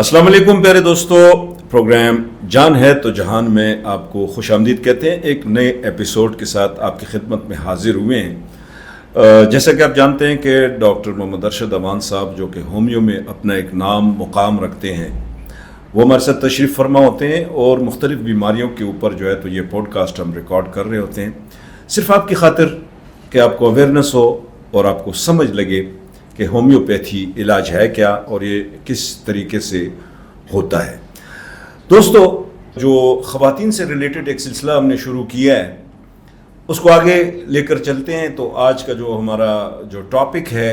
السلام علیکم پیارے دوستو، پروگرام جان ہے تو جہان میں آپ کو خوش آمدید کہتے ہیں۔ ایک نئے ایپیسوڈ کے ساتھ آپ کی خدمت میں حاضر ہوئے ہیں۔ جیسا کہ آپ جانتے ہیں کہ ڈاکٹر محمد ارشد امان صاحب جو کہ ہومیو میں اپنا ایک نام مقام رکھتے ہیں، وہ ہمارے ساتھ تشریف فرما ہوتے ہیں اور مختلف بیماریوں کے اوپر جو ہے تو یہ پوڈ کاسٹ ہم ریکارڈ کر رہے ہوتے ہیں، صرف آپ کی خاطر کہ آپ کو اویئرنیس ہو اور آپ کو سمجھ لگے کہ ہومیوپیتھی علاج ہے کیا اور یہ کس طریقے سے ہوتا ہے۔ دوستو، جو خواتین سے ریلیٹڈ ایک سلسلہ ہم نے شروع کیا ہے، اس کو آگے لے کر چلتے ہیں۔ تو آج کا جو ہمارا جو ٹاپک ہے،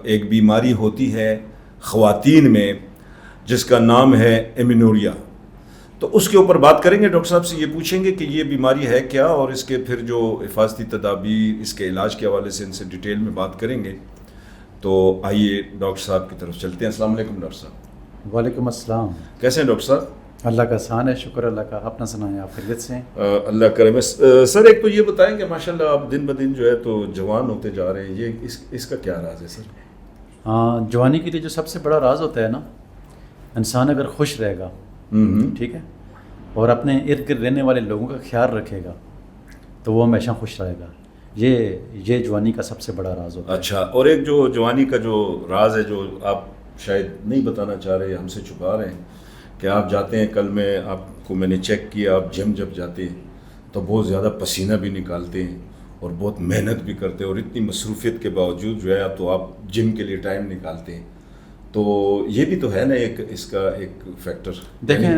ایک بیماری ہوتی ہے خواتین میں جس کا نام ہے ایمینوریا۔ تو اس کے اوپر بات کریں گے، ڈاکٹر صاحب سے یہ پوچھیں گے کہ یہ بیماری ہے کیا اور اس کے پھر جو حفاظتی تدابیر، اس کے علاج کے حوالے سے ان سے ڈیٹیل میں بات کریں گے۔ تو آئیے ڈاکٹر صاحب کی طرف چلتے ہیں۔ السلام علیکم ڈاکٹر صاحب۔ وعلیکم السلام۔ کیسے ہیں ڈاکٹر صاحب؟ اللہ کا احسان ہے، شکر اللہ کا۔ اپنا سنائیں، آپ خیریت سے ہیں؟ اللہ کرے۔ سر ایک تو یہ بتائیں کہ ماشاءاللہ آپ دن بدن جو ہے تو جوان ہوتے جا رہے ہیں، یہ اس کا کیا راز ہے سر؟ جوانی کے لیے جو سب سے بڑا راز ہوتا ہے نا، انسان اگر خوش رہے گا، ٹھیک ہے، اور اپنے ارد گرد رہنے والے لوگوں کا خیال رکھے گا تو وہ ہمیشہ خوش رہے گا۔ یہ جوانی کا سب سے بڑا راز ہوتا ہے۔ اچھا، اور ایک جو جوانی کا جو راز ہے جو آپ شاید نہیں بتانا چاہ رہے، ہم سے چھپا رہے ہیں، کہ آپ جاتے ہیں، کل میں آپ کو میں نے چیک کیا، آپ جم جب جاتے ہیں تو بہت زیادہ پسینہ بھی نکالتے ہیں اور بہت محنت بھی کرتے ہیں، اور اتنی مصروفیت کے باوجود جو ہے تو آپ جم کے لیے ٹائم نکالتے ہیں۔ تو یہ بھی تو ہے نا ایک اس کا ایک فیکٹر۔ دیکھیں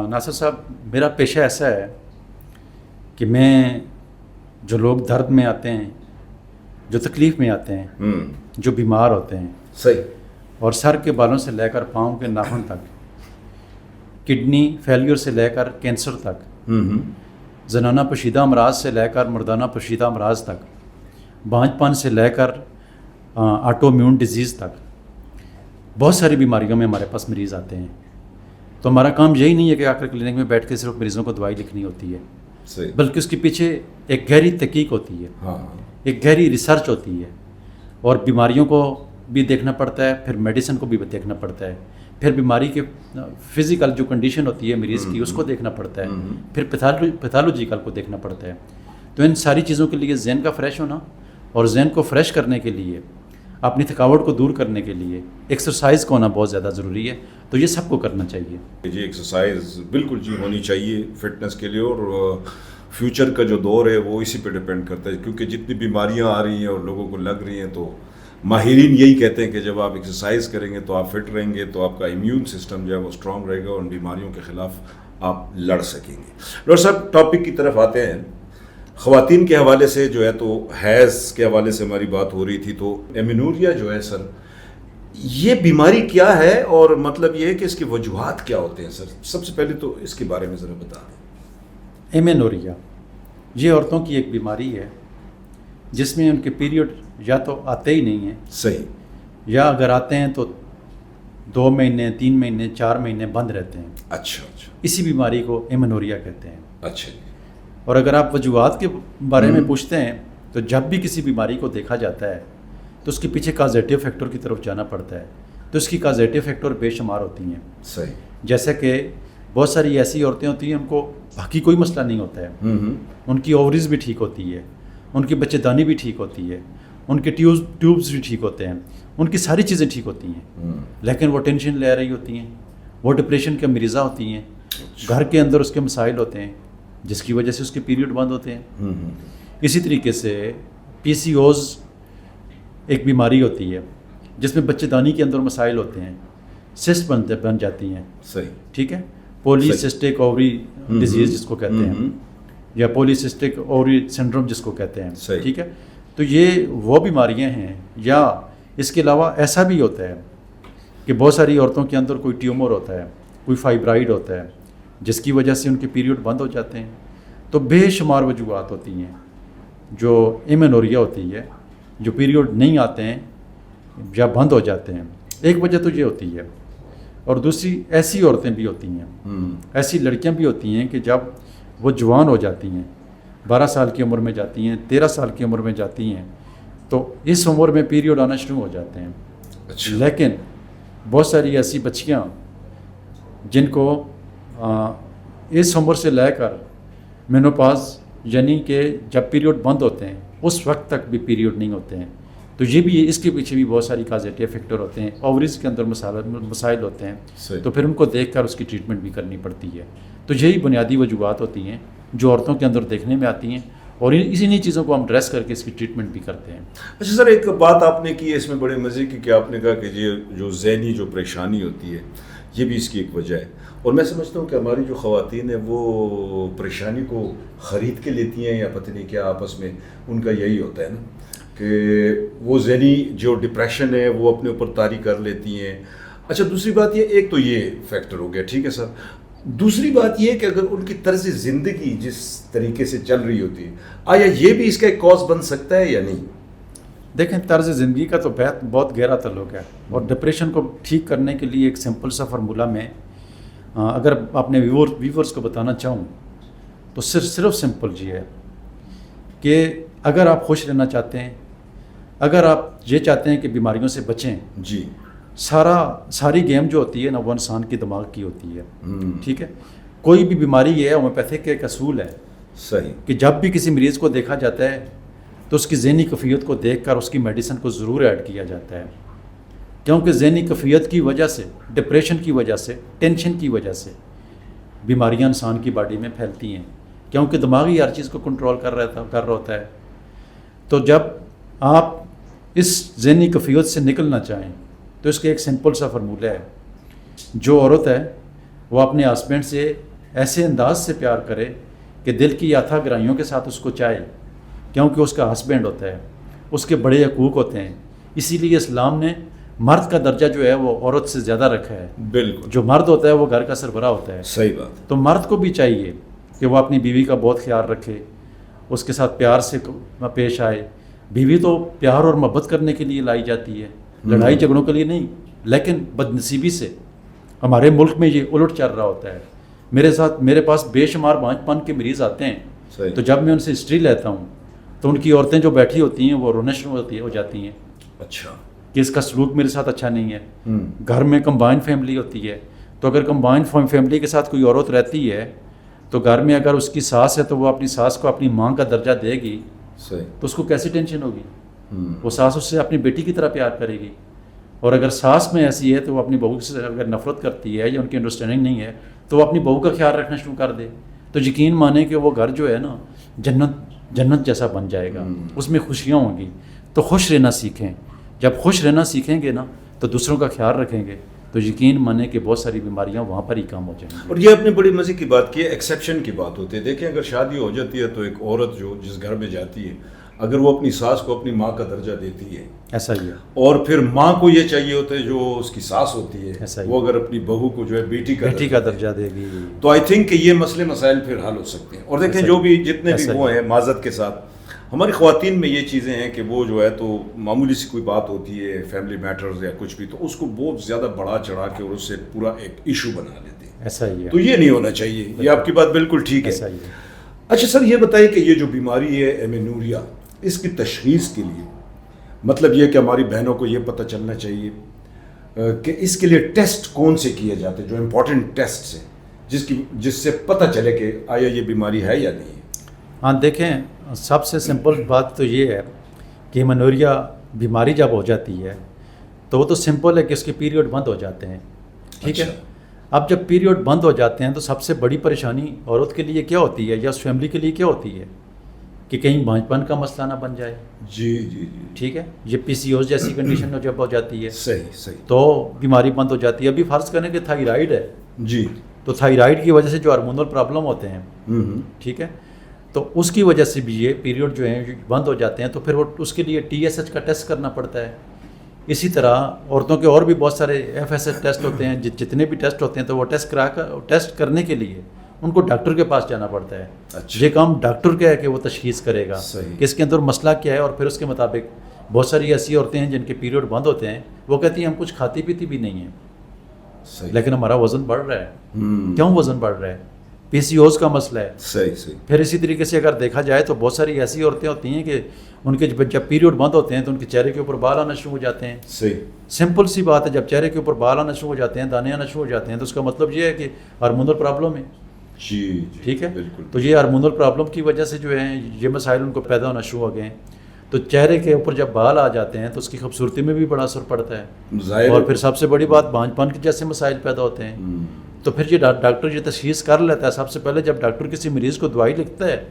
ناصر صاحب، میرا پیشہ ایسا ہے کہ میں جو لوگ درد میں آتے ہیں، جو تکلیف میں آتے ہیں، جو بیمار ہوتے ہیں، صحیح، اور سر کے بالوں سے لے کر پاؤں کے ناخن تک، کڈنی فیلیور سے لے کر کینسر تک، زنانہ پوشیدہ امراض سے لے کر مردانہ پوشیدہ امراض تک، بانجھ پن سے لے کر آٹو امیون ڈیزیز تک، بہت ساری بیماریوں میں ہمارے پاس مریض آتے ہیں۔ تو ہمارا کام یہی نہیں ہے کہ آ کر کلینک میں بیٹھ کے صرف مریضوں کو دوائی لکھنی ہوتی ہے، صحیح، بلکہ اس کے پیچھے ایک گہری تحقیق ہوتی ہے، ایک گہری ریسرچ ہوتی ہے، اور بیماریوں کو بھی دیکھنا پڑتا ہے، پھر میڈیسن کو بھی دیکھنا پڑتا ہے، پھر بیماری کے فزیکل جو کنڈیشن ہوتی ہے مریض کی اس کو دیکھنا پڑتا ہے، پھر پیتھالوجیکل کو دیکھنا پڑتا ہے۔ تو ان ساری چیزوں کے لیے ذہن کا فریش ہونا، اور ذہن کو فریش کرنے کے لیے، اپنی تھکاوٹ کو دور کرنے کے لیے ایکسرسائز کا ہونا بہت زیادہ ضروری ہے۔ تو یہ سب کو کرنا چاہیے جی، ایکسرسائز بالکل جی ہونی چاہیے فٹنس کے لیے، اور فیوچر کا جو دور ہے وہ اسی پہ ڈپینڈ کرتا ہے، کیونکہ جتنی بیماریاں آ رہی ہیں اور لوگوں کو لگ رہی ہیں تو ماہرین یہی کہتے ہیں کہ جب آپ ایکسرسائز کریں گے تو آپ فٹ رہیں گے، تو آپ کا امیون سسٹم جو ہے وہ اسٹرانگ رہے گا اور ان بیماریوں کے خلاف آپ لڑ سکیں گے۔ ڈاکٹر صاحب، ٹاپک کی طرف آتے ہیں۔ خواتین کے حوالے سے جو ہے تو حیض کے حوالے سے ہماری بات ہو رہی تھی، تو ایمینوریا جو ہے سر، یہ بیماری کیا ہے اور مطلب یہ ہے کہ اس کی وجوہات کیا ہوتے ہیں سر؟ سب سے پہلے تو اس کے بارے میں ذرا بتا دیں۔ ایمینوریا یہ عورتوں کی ایک بیماری ہے جس میں ان کے پیریڈ یا تو آتے ہی نہیں ہیں، صحیح، یا اگر آتے ہیں تو 2 مہینے 3 مہینے 4 مہینے بند رہتے ہیں۔ اچھا اچھا، اسی بیماری کو ایمینوریا کہتے ہیں۔ اچھا جی۔ اور اگر آپ وجوہات کے بارے میں پوچھتے ہیں تو جب بھی کسی بیماری کو دیکھا جاتا ہے تو اس کے پیچھے کازیٹیو فیکٹر کی طرف جانا پڑتا ہے، تو اس کی کازیٹیو فیکٹر بے شمار ہوتی ہیں۔ صحیح، جیسے کہ بہت ساری ایسی عورتیں ہوتی ہیں ان کو باقی کوئی مسئلہ نہیں ہوتا ہے، ان کی اووریز بھی ٹھیک ہوتی ہے، ان کی بچے دانی بھی ٹھیک ہوتی ہے، ان کے ٹیوبز بھی ٹھیک ہوتے ہیں، ان کی ساری چیزیں ٹھیک ہوتی ہیں، لیکن وہ ٹینشن لے رہی ہوتی ہیں، وہ ڈپریشن کے مریضہ ہوتی ہیں، گھر کے اندر اس کے مسائل ہوتے ہیں جس کی وجہ سے اس کے پیریڈ بند ہوتے ہیں۔ اسی طریقے سے پی سی اوز ایک بیماری ہوتی ہے جس میں بچے دانی کے اندر مسائل ہوتے ہیں، سسٹ بن جاتی ہیں، صحیح، ٹھیک ہے، پولی سسٹک اووری ڈیزیز جس کو کہتے ہیں، یا پولی سسٹک اووری سنڈروم جس کو کہتے ہیں، ٹھیک ہے۔ تو یہ وہ بیماریاں ہیں، یا اس کے علاوہ ایسا بھی ہوتا ہے کہ بہت ساری عورتوں کے اندر کوئی ٹیومر ہوتا ہے، کوئی فائبرائڈ ہوتا ہے جس کی وجہ سے ان کے پیریڈ بند ہو جاتے ہیں۔ تو بے شمار وجوہات ہوتی ہیں جو ایمینوریا ہوتی ہے، جو پیریڈ نہیں آتے ہیں یا بند ہو جاتے ہیں۔ ایک وجہ تو یہ ہوتی ہے، اور دوسری ایسی عورتیں بھی ہوتی ہیں، ایسی لڑکیاں بھی ہوتی ہیں کہ جب وہ جوان ہو جاتی ہیں، 12 سال کی عمر میں جاتی ہیں، 13 سال کی عمر میں جاتی ہیں، تو اس عمر میں پیریڈ آنا شروع ہو جاتے ہیں۔ لیکن بہت ساری ایسی بچیاں جن کو اس عمر سے لے کر مینوپاز یعنی کہ جب پیریوڈ بند ہوتے ہیں اس وقت تک بھی پیریوڈ نہیں ہوتے ہیں. تو یہ بھی اس کے پیچھے بھی بہت ساری کازیٹیو فیکٹر ہوتے ہیں, اووریز کے اندر مسائل ہوتے ہیں, تو پھر ان کو دیکھ کر اس کی ٹریٹمنٹ بھی کرنی پڑتی ہے. تو یہی بنیادی وجوہات ہوتی ہیں جو عورتوں کے اندر دیکھنے میں آتی ہیں, اور انہی چیزوں کو ہم ڈریس کر کے اس کی ٹریٹمنٹ بھی کرتے ہیں. اچھا سر, ایک بات آپ نے کی ہے اس میں بڑے مزے کی کہ آپ نے کہا کہ یہ جو ذہنی جو پریشانی ہوتی ہے یہ بھی اس کی ایک وجہ ہے, اور میں سمجھتا ہوں کہ ہماری جو خواتین ہیں وہ پریشانی کو خرید کے لیتی ہیں یا پتہ نہیں کیا, آپس میں ان کا یہی ہوتا ہے نا کہ وہ ذہنی جو ڈپریشن ہے وہ اپنے اوپر طاری کر لیتی ہیں. اچھا دوسری بات یہ, ایک تو یہ فیکٹر ہو گیا, ٹھیک ہے سر. دوسری بات یہ کہ اگر ان کی طرز زندگی جس طریقے سے چل رہی ہوتی ہے, آیا یہ بھی اس کا ایک کاز بن سکتا ہے یا نہیں؟ دیکھیں, طرز زندگی کا تو بہت گہرا تعلق ہے, اور ڈپریشن کو ٹھیک کرنے کے لیے ایک سمپل سا فارمولہ میں اگر اپنے ویورز کو بتانا چاہوں تو صرف سمپل جی ہے کہ اگر آپ خوش رہنا چاہتے ہیں, اگر آپ یہ چاہتے ہیں کہ بیماریوں سے بچیں, جی ساری گیم جو ہوتی ہے نا وہ انسان کی دماغ کی ہوتی ہے. ٹھیک ہے, کوئی بھی بیماری ہے ہومیوپیتھک کا ایک اصول ہے صحیح کہ جب بھی کسی مریض کو دیکھا جاتا ہے تو اس کی ذہنی کیفیت کو دیکھ کر اس کی میڈیسن کو ضرور ایڈ کیا جاتا ہے, کیونکہ ذہنی کیفیت کی وجہ سے, ڈپریشن کی وجہ سے, ٹینشن کی وجہ سے بیماریاں انسان کی باڈی میں پھیلتی ہیں, کیونکہ دماغ ہی ہر چیز کو کنٹرول کر رہا ہوتا ہے. تو جب آپ اس ذہنی کیفیت سے نکلنا چاہیں تو اس کا ایک سمپل سا فارمولہ ہے, جو عورت ہے وہ اپنے ہسبینڈ سے ایسے انداز سے پیار کرے کہ دل کی یاتھا گرائیوں کے ساتھ اس کو چاہے, کیونکہ اس کا ہسبینڈ ہوتا ہے, اس کے بڑے حقوق ہوتے ہیں. اسی لیے اسلام نے مرد کا درجہ جو ہے وہ عورت سے زیادہ رکھا ہے. بالکل, جو مرد ہوتا ہے وہ گھر کا سربراہ ہوتا ہے. صحیح بات. تو مرد کو بھی چاہیے کہ وہ اپنی بیوی کا بہت خیال رکھے, اس کے ساتھ پیار سے پیش آئے. بیوی تو پیار اور محبت کرنے کے لیے لائی جاتی ہے, لڑائی جھگڑوں کے لیے نہیں. لیکن بدنصیبی سے ہمارے ملک میں یہ الٹ چل رہا ہوتا ہے. میرے پاس بے شمار بانجھ پن کے مریض آتے ہیں, تو جب میں ان سے ہسٹری لیتا ہوں تو ان کی عورتیں جو بیٹھی ہوتی ہیں وہ رونے شروع ہو جاتی ہیں. اچھا, کہ اس کا سلوک میرے ساتھ اچھا نہیں ہے. گھر میں کمبائنڈ فیملی ہوتی ہے, تو اگر کمبائنڈ فیملی کے ساتھ کوئی عورت رہتی ہے تو گھر میں اگر اس کی ساس ہے تو وہ اپنی ساس کو اپنی ماں کا درجہ دے گی, تو اس کو کیسی ٹینشن ہوگی؟ وہ ساس اس سے اپنی بیٹی کی طرح پیار کرے گی. اور اگر ساس میں ایسی ہے تو وہ اپنی بہو سے اگر نفرت کرتی ہے یا ان کی انڈرسٹینڈنگ نہیں ہے تو وہ اپنی بہو کا خیال رکھنا شروع کر دے. تو یقین مانے کہ وہ گھر جو ہے نا جنت جیسا بن جائے گا, اس میں خوشیاں ہوں گی. تو خوش رہنا سیکھیں. جب خوش رہنا سیکھیں گے نا تو دوسروں کا خیال رکھیں گے, تو یقین مانے کہ بہت ساری بیماریاں وہاں پر ہی کام ہو جائیں گی. اور یہ اپنے بڑی مزے کی بات کی ہے, ایکسیپشن کی بات ہوتی ہے. دیکھیں اگر شادی ہو جاتی ہے تو ایک عورت جو جس گھر میں جاتی ہے, اگر وہ اپنی ساس کو اپنی ماں کا درجہ دیتی ہے, ایسا ہی ہے. اور پھر ماں کو یہ چاہیے ہوتا ہے جو اس کی ساس ہوتی ہے وہ اگر اپنی بہو کو جو ہے بیٹی کا درجہ دے گی, تو آئی تھنک کہ یہ مسئلے مسائل پھر حل ہو سکتے ہیں. اور دیکھیں جو بھی جتنے بھی وہ ہیں, معذرت کے ساتھ ہماری خواتین میں یہ چیزیں ہیں کہ وہ جو ہے تو معمولی سی کوئی بات ہوتی ہے, فیملی میٹرز یا کچھ بھی, تو اس کو بہت زیادہ بڑھا چڑھا کے اور اس سے پورا ایک ایشو بنا لیتے ہیں. ایسا ہی ہے. تو یہ نہیں ہونا چاہیے. یہ آپ کی بات بالکل ٹھیک ہے. اچھا سر, یہ بتائیے کہ یہ جو بیماری ہے ایمینوریا, اس کی تشخیص کے لیے مطلب یہ کہ ہماری بہنوں کو یہ پتہ چلنا چاہیے کہ اس کے لیے ٹیسٹ کون سے کیے جاتے ہیں, جو امپورٹنٹ ٹیسٹ ہیں جس سے پتہ چلے کہ آیا یہ بیماری ہے یا نہیں. ہاں دیکھیں, سب سے سمپل بات تو یہ ہے کہ ایمینوریا بیماری جب ہو جاتی ہے تو وہ تو سمپل ہے کہ اس کے پیریوڈ بند ہو جاتے ہیں. ٹھیک ہے. اب جب پیریوڈ بند ہو جاتے ہیں تو سب سے بڑی پریشانی عورت کے لیے کیا ہوتی ہے یا اس فیملی کے لیے کیا ہوتی ہے کہ کہیں بانجھ پن کا مسئلہ نہ بن جائے. جی جی جی, ٹھیک ہے. یہ پی سی اوز جیسی کنڈیشن جب ہو جاتی ہے, صحیح, تو بیماری بند ہو جاتی ہے. ابھی فرض کریں کہ تھائرائڈ ہے, جی, تو تھائرائڈ کی وجہ سے جو ہارمونل پرابلم ہوتے ہیں, ٹھیک ہے, تو اس کی وجہ سے بھی یہ پیریوڈ جو ہیں بند ہو جاتے ہیں. تو پھر وہ اس کے لیے ٹی ایس ایچ کا ٹیسٹ کرنا پڑتا ہے. اسی طرح عورتوں کے اور بھی بہت سارے ایف ایس ایچ ٹیسٹ ہوتے ہیں, جتنے بھی ٹیسٹ ہوتے ہیں, تو وہ ٹیسٹ کرنے کے لیے ان کو ڈاکٹر کے پاس جانا پڑتا ہے. یہ کام ڈاکٹر کا ہے کہ وہ تشخیص کرے گا کہ اس کے اندر مسئلہ کیا ہے, اور پھر اس کے مطابق بہت ساری ایسی عورتیں ہیں جن کے پیریوڈ بند ہوتے ہیں, وہ کہتی ہیں ہم کچھ کھاتی پیتی بھی نہیں ہیں, لیکن ہمارا وزن بڑھ رہا ہے. کیوں وزن بڑھ رہا ہے؟ PCOS کا مسئلہ ہے. صحیح. پھر اسی طریقے سے اگر دیکھا جائے تو بہت ساری ایسی عورتیں ہوتی ہیں کہ ان کے جب پیریوڈ بند ہوتے ہیں تو ان کے چہرے کے اوپر بال آنا شروع ہو جاتے ہیں. صحیح. سمپل سی بات ہے, جب چہرے کے اوپر بال آنا شروع ہو جاتے ہیں, دانے آنا شروع ہو جاتے ہیں, تو اس کا مطلب یہ ہے کہ ہارمونل پرابلم ہے. جی ٹھیک ہے. بالکل. تو یہ ہارمونل پرابلم کی وجہ سے جو ہے یہ مسائل ان کو پیدا ہونا شروع ہو گئے ہیں. تو چہرے کے اوپر جب بال آ جاتے ہیں تو اس کی خوبصورتی میں بھی بڑا اثر پڑتا ہے, اور پھر سب سے بڑی بات بانجھ پن کے جیسے مسائل پیدا ہوتے ہیں. تو پھر یہ ڈاکٹر یہ تشخیص کر لیتا ہے. سب سے پہلے جب ڈاکٹر کسی مریض کو دوائی لکھتا ہے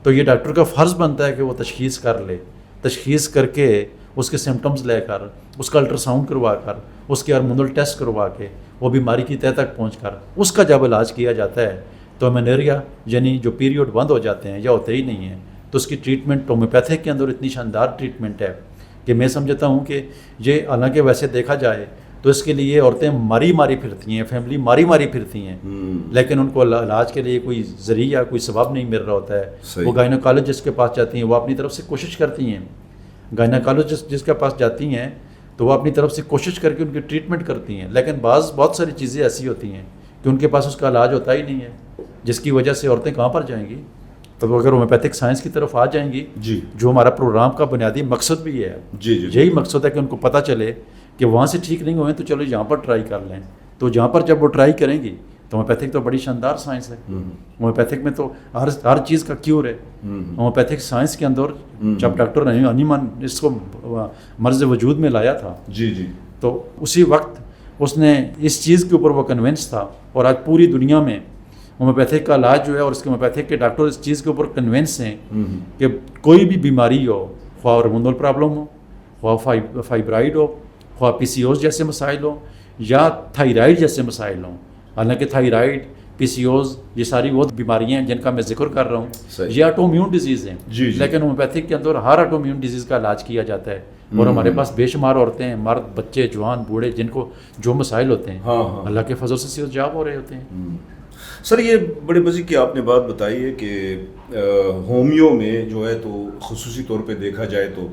تو یہ ڈاکٹر کا فرض بنتا ہے کہ وہ تشخیص کر لے, تشخیص کر کے اس کے سمٹمز لے کر, اس کا الٹرا ساؤنڈ کروا کر, اس کے ہارمونل ٹیسٹ کروا کے, وہ بیماری کی تہ تک پہنچ کر اس کا جب علاج کیا جاتا ہے تو مینوریا یعنی جو پیریوڈ بند ہو جاتے ہیں یا ہوتے ہی نہیں ہیں, تو اس کی ٹریٹمنٹ ہومیوپیتھک کے اندر اتنی شاندار ٹریٹمنٹ ہے کہ میں سمجھتا ہوں کہ یہ حالانکہ ویسے دیکھا جائے تو اس کے لیے عورتیں ماری پھرتی ہیں, فیملی ماری پھرتی ہیں, لیکن ان کو علاج کے لیے کوئی ذریعہ کوئی سبب نہیں مل رہا ہوتا ہے. وہ گائنوکالوجسٹ کے پاس جاتی ہیں, وہ اپنی طرف سے کوشش کرتی ہیں. گائنوکالوجسٹ جس کے پاس جاتی ہیں تو وہ اپنی طرف سے کوشش کر کے ان کی ٹریٹمنٹ کرتی ہیں, لیکن بہت ساری چیزیں ایسی ہوتی ہیں کہ ان کے پاس اس کا علاج ہوتا ہی نہیں ہے, جس کی وجہ سے عورتیں کہاں پر جائیں گی. تو وہ اگر ہومیوپیتھک سائنس کی طرف آ جائیں گی, جو ہمارا پروگرام کا بنیادی مقصد بھی ہے, یہی مقصد ہے کہ ان کو پتہ چلے کہ وہاں سے ٹھیک نہیں ہوئے تو چلو یہاں پر ٹرائی کر لیں. تو جہاں پر جب وہ ٹرائی کریں گی تو ہومیوپیتھک تو بڑی شاندار سائنس ہے. ہومیوپیتھک میں تو ہر چیز کا کیور ہے. ہومیوپیتھک سائنس کے اندر جب ڈاکٹر انیمان اس کو مرض وجود میں لایا تھا, تو اسی وقت اس نے اس چیز کے اوپر وہ کنونس تھا, اور آج پوری دنیا میں ہومیوپیتھک کا علاج جو ہے اور اس کے ہومیوپیتھک کے ڈاکٹر اس چیز کے اوپر کنونس ہیں کہ کوئی بھی بیماری ہو, خواہ ہارمونل پرابلم ہو, خواہ فائبرائڈ ہو, خواہ PCOS جیسے مسائل ہوں, یا تھائرائڈ جیسے مسائل ہوں. حالانکہ تھائرائڈ, PCOS یہ ساری وہ بیماریاں ہیں جن کا میں ذکر کر رہا ہوں, یہ آٹو امیون ڈیزیز ہیں. لیکن ہومیوپیتھک کے اندر ہر آٹو امیون ڈیزیز کا علاج کیا جاتا ہے, اور ہمارے پاس بے شمار عورتیں ہیں, مرد, بچے, جوان, بوڑھے, جن کو جو مسائل ہوتے ہیں اللہ کے فضل سے صحت یاب ہو رہے ہوتے ہیں. سر یہ بڑے مزے کی آپ نے بات بتائی ہے کہ ہومیو میں جو ہے تو خصوصی طور پہ دیکھا جائے تو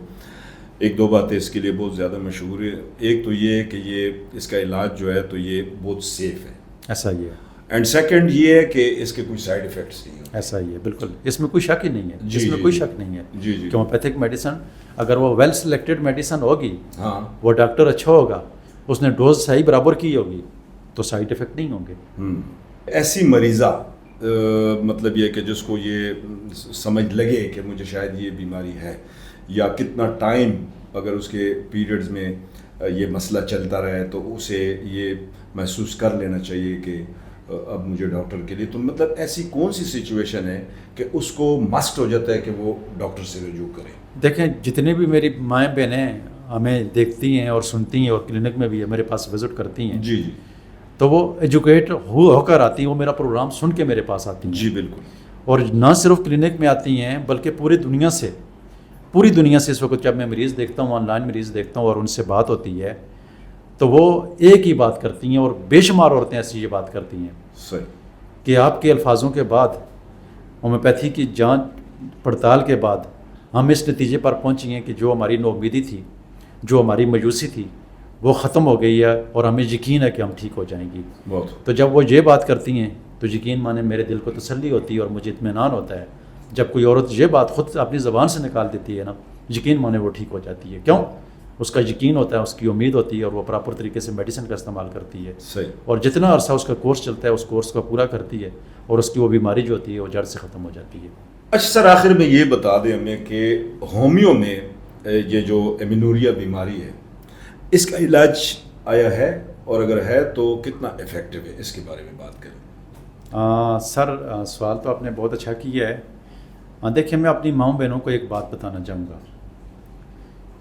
ایک دو باتیں اس کے لیے بہت زیادہ مشہور ہے. ایک تو یہ ہے کہ یہ اس کا علاج جو ہے تو یہ بہت سیف ہے, ایسا ہی ہے. اینڈ سیکنڈ یہ ہے کہ اس کے کوئی سائیڈ ایفیکٹس نہیں ہیں. ایسا ہی ہے, بالکل, اس میں کوئی شک ہی نہیں ہے. اس میں کوئی شک نہیں ہے کہ ہومیوپیتھک میڈیسن اگر وہ ویل سلیکٹڈ میڈیسن ہوگی, وہ ڈاکٹر اچھا ہوگا, اس نے ڈوز صحیح برابر کی ہوگی, تو سائیڈ ایفیکٹ نہیں ہوں گے. ایسی مریضہ مطلب یہ کہ جس کو یہ سمجھ لگے کہ مجھے شاید یہ بیماری ہے, یا کتنا ٹائم اگر اس کے پیریڈز میں یہ مسئلہ چلتا رہے تو اسے یہ محسوس کر لینا چاہیے کہ اب مجھے ڈاکٹر کے لیے, تو مطلب ایسی کون سی سچویشن ہے کہ اس کو مسٹ ہو جاتا ہے کہ وہ ڈاکٹر سے رجوع کرے؟ دیکھیں, جتنے بھی میری مائیں بہنیں ہمیں دیکھتی ہیں اور سنتی ہیں, اور کلینک میں بھی میرے پاس وزٹ کرتی ہیں, تو وہ ایجوکیٹ ہو کر آتی ہیں, وہ میرا پروگرام سن کے میرے پاس آتی ہیں. بالکل. اور نہ صرف کلینک میں آتی ہیں بلکہ پوری دنیا سے اس وقت جب میں مریض دیکھتا ہوں, آن لائن مریض دیکھتا ہوں, اور ان سے بات ہوتی ہے تو وہ ایک ہی بات کرتی ہیں, اور بے شمار عورتیں ایسی یہ بات کرتی ہیں کہ آپ کے الفاظوں کے بعد, ہومیوپیتھی کی جانچ پڑتال کے بعد, ہم اس نتیجے پر پہنچی ہیں کہ جو ہماری نو امیدی تھی, جو ہماری مایوسی تھی, وہ ختم ہو گئی ہے, اور ہمیں یقین ہے کہ ہم ٹھیک ہو جائیں گی. تو جب وہ یہ بات کرتی ہیں تو یقین مانے میرے دل کو تسلی ہوتی ہے اور مجھے اطمینان ہوتا ہے. جب کوئی عورت یہ بات خود اپنی زبان سے نکال دیتی ہے نا, یقین مانے وہ ٹھیک ہو جاتی ہے. کیوں؟ اس کا یقین ہوتا ہے, اس کی امید ہوتی ہے, اور وہ پراپر طریقے سے میڈیسن کا استعمال کرتی ہے. اور جتنا عرصہ اس کا کورس چلتا ہے اس کورس کو پورا کرتی ہے, اور اس کی وہ بیماری جو ہوتی ہے وہ جڑ سے ختم ہو جاتی ہے. اچھا سر, آخر میں یہ بتا دیں ہمیں کہ ہومیو میں یہ جو ایمینوریا بیماری ہے اس کا علاج آیا ہے, اور اگر ہے تو کتنا افیکٹو ہے, اس کے بارے میں بات کریں. سر سوال تو آپ نے بہت اچھا کیا ہے. دیکھیں, میں اپنی ماؤں بہنوں کو ایک بات بتانا چاہوں گا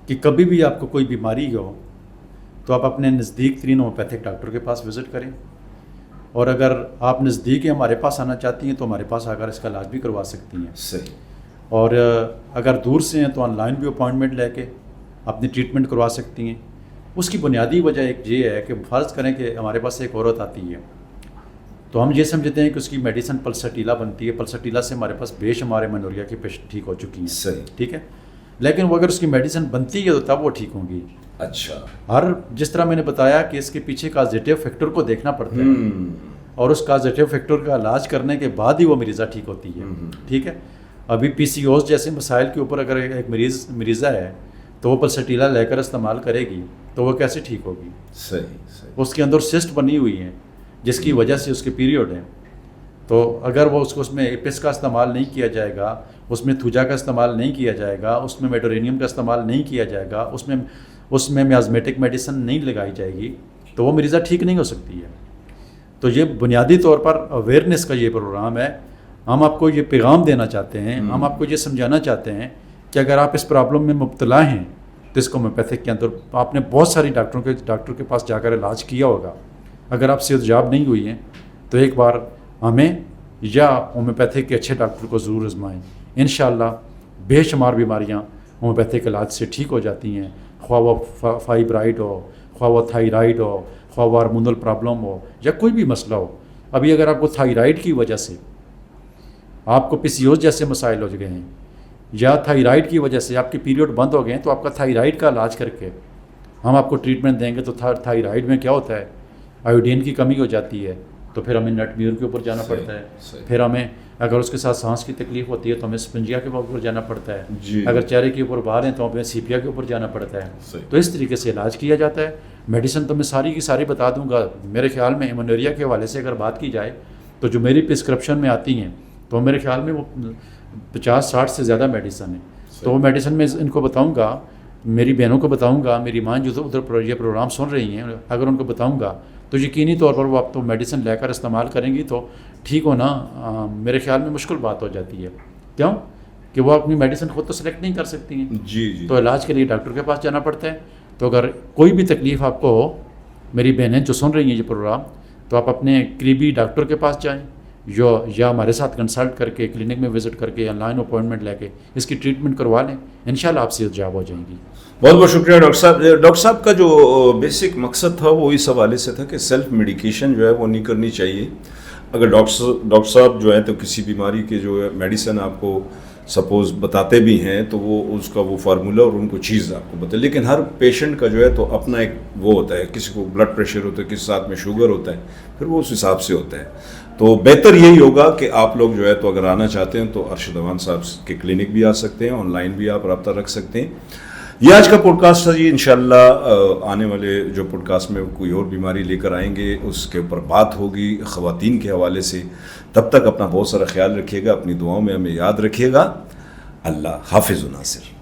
کہ کبھی بھی آپ کو کوئی بیماری ہو تو آپ اپنے نزدیک ترین ہومیوپیتھک ڈاکٹر کے پاس وزٹ کریں, اور اگر آپ نزدیک ہمارے پاس آنا چاہتی ہیں تو ہمارے پاس آ کر اس کا علاج بھی کروا سکتی ہیں. صحیح. اور اگر دور سے ہیں تو آن لائن بھی اپوائنٹمنٹ لے کے اپنی ٹریٹمنٹ کروا سکتی ہیں. اس کی بنیادی وجہ ایک یہ ہے کہ فرض کریں کہ ہمارے پاس ایک عورت آتی ہے تو ہم یہ سمجھتے ہیں کہ اس کی میڈیسن پلسٹیلا بنتی ہے, پلسٹیلا سے ہمارے پاس بے شمار منوریا کی پیشنٹ ٹھیک ہو چکی ہیں. صحیح. ٹھیک ہے, لیکن وہ اگر اس کی میڈیسن بنتی ہے تو تب وہ ٹھیک ہوں گی. اچھا. جس طرح میں نے بتایا کہ اس کے پیچھے کازیٹیو فیکٹر کو دیکھنا پڑتا ہے. اور اس کازیٹیو فیکٹر کا علاج کرنے کے بعد ہی وہ مریضہ ٹھیک ہوتی ہے. ٹھیک ہے. ابھی پی سی اوز جیسے مسائل کے اوپر اگر ایک مریضہ ہے تو وہ پلسٹیلا لے کر استعمال کرے گی تو وہ کیسے ٹھیک ہوگی؟ صحیح. اس کے اندر سسٹ بنی ہوئی ہیں جس کی وجہ سے اس کے پیریوڈ ہیں. تو اگر وہ اس میں ایپس کا استعمال نہیں کیا جائے گا, اس میں تھوجا کا استعمال نہیں کیا جائے گا, اس میں میڈورینیم کا استعمال نہیں کیا جائے گا, اس میں میازمیٹک میڈیسن نہیں لگائی جائے گی تو وہ مریضہ ٹھیک نہیں ہو سکتی ہے. تو یہ بنیادی طور پر اویئرنیس کا یہ پروگرام ہے. ہم آپ کو یہ پیغام دینا چاہتے ہیں, ہم آپ کو یہ سمجھانا چاہتے ہیں کہ اگر آپ اس پرابلم میں مبتلا ہیں تو اس کو ہومیوپیتھک کے اندر آپ نے بہت ساری ڈاکٹر کے پاس جا کر علاج کیا ہوگا. اگر آپ صحت یاب نہیں ہوئی ہیں تو ایک بار ہمیں یا ہومیوپیتھک کے اچھے ڈاکٹر کو ضرور آزمائیں. انشاءاللہ بے شمار بیماریاں ہومیوپیتھک علاج سے ٹھیک ہو جاتی ہیں, خواہ وہ فائبرائڈ ہو, خواہ وہ تھائرائڈ ہو, خواہ وہ ہارمونل پرابلم ہو, یا کوئی بھی مسئلہ ہو. ابھی اگر آپ کو تھائرائڈ کی وجہ سے آپ کو پی سی اوز جیسے مسائل ہو گئے ہیں یا تھائرائڈ کی وجہ سے آپ کے پیریوڈ بند ہو گئے ہیں تو آپ کا تھائرائڈ کا علاج کر کے ہم آپ کو ٹریٹمنٹ دیں گے. تو تھائرائڈ میں کیا ہوتا ہے, آیوڈین کی کمی ہو جاتی ہے تو پھر ہمیں نٹ میور کے اوپر جانا پڑتا ہے. پھر ہمیں اگر اس کے ساتھ سانس کی تکلیف ہوتی ہے تو ہمیں اسپنجیا کے اوپر جانا پڑتا ہے. اگر چہرے کے اوپر باہر ہیں تو ہمیں سیپیا کے اوپر جانا پڑتا ہے. تو اس طریقے سے علاج کیا جاتا ہے. میڈیسن تو میں ساری کی ساری بتا دوں گا. میرے خیال میں ایمونوریا کے حوالے سے اگر بات کی جائے تو جو میری پرسکرپشن میں آتی ہیں تو میرے خیال میں وہ 50-60 سے زیادہ میڈیسن ہیں. تو وہ میڈیسن میں ان کو بتاؤں گا, میری بہنوں کو بتاؤں گا, میری ماں جو ادھر یہ پروگرام سن رہی ہیں, اگر ان کو بتاؤں گا تو یقینی طور پر وہ آپ تو میڈیسن لے کر استعمال کریں گی تو ٹھیک ہونا میرے خیال میں مشکل بات ہو جاتی ہے. کیوں کہ وہ اپنی میڈیسن خود تو سلیکٹ نہیں کر سکتی ہیں. جی. تو علاج کے لیے ڈاکٹر کے پاس جانا پڑتا ہے. تو اگر کوئی بھی تکلیف آپ کو ہو, میری بہنیں جو سن رہی ہیں یہ پروگرام, تو آپ اپنے قریبی ڈاکٹر کے پاس جائیں یا ہمارے ساتھ کنسلٹ کر کے کلینک میں وزٹ کر کے آن لائن اپوائنٹمنٹ لے کے اس کی ٹریٹمنٹ کروا لیں. انشاءاللہ آپ صحت یاب ہو جائیں گی. بہت بہت شکریہ ڈاکٹر صاحب. ڈاکٹر صاحب کا جو بیسک مقصد تھا وہ اس حوالے سے تھا کہ سیلف میڈیکیشن جو ہے وہ نہیں کرنی چاہیے. اگر ڈاکٹر صاحب جو ہیں تو کسی بیماری کے جو ہے میڈیسن آپ کو سپوز بتاتے بھی ہیں تو وہ اس کا وہ فارمولا اور ان کو چیز آپ کو بتائے, لیکن ہر پیشنٹ کا جو ہے تو اپنا ایک وہ ہوتا ہے. کسی کو بلڈ پریشر ہوتا ہے, کسی ساتھ میں شوگر ہوتا ہے, پھر وہ اس حساب سے ہوتا ہے. تو بہتر یہی ہوگا کہ آپ لوگ جو ہے تو اگر آنا چاہتے ہیں تو ارشد امان صاحب کے کلینک بھی آ سکتے ہیں, آن لائن بھی آپ رابطہ رکھ سکتے ہیں. یہ آج کا پوڈ کاسٹ ہے جی. انشاءاللہ آنے والے جو پوڈ کاسٹ میں کوئی اور بیماری لے کر آئیں گے, اس کے اوپر بات ہوگی خواتین کے حوالے سے. تب تک اپنا بہت سارا خیال رکھیے گا, اپنی دعاؤں میں ہمیں یاد رکھیے گا. اللہ حافظ و ناصر.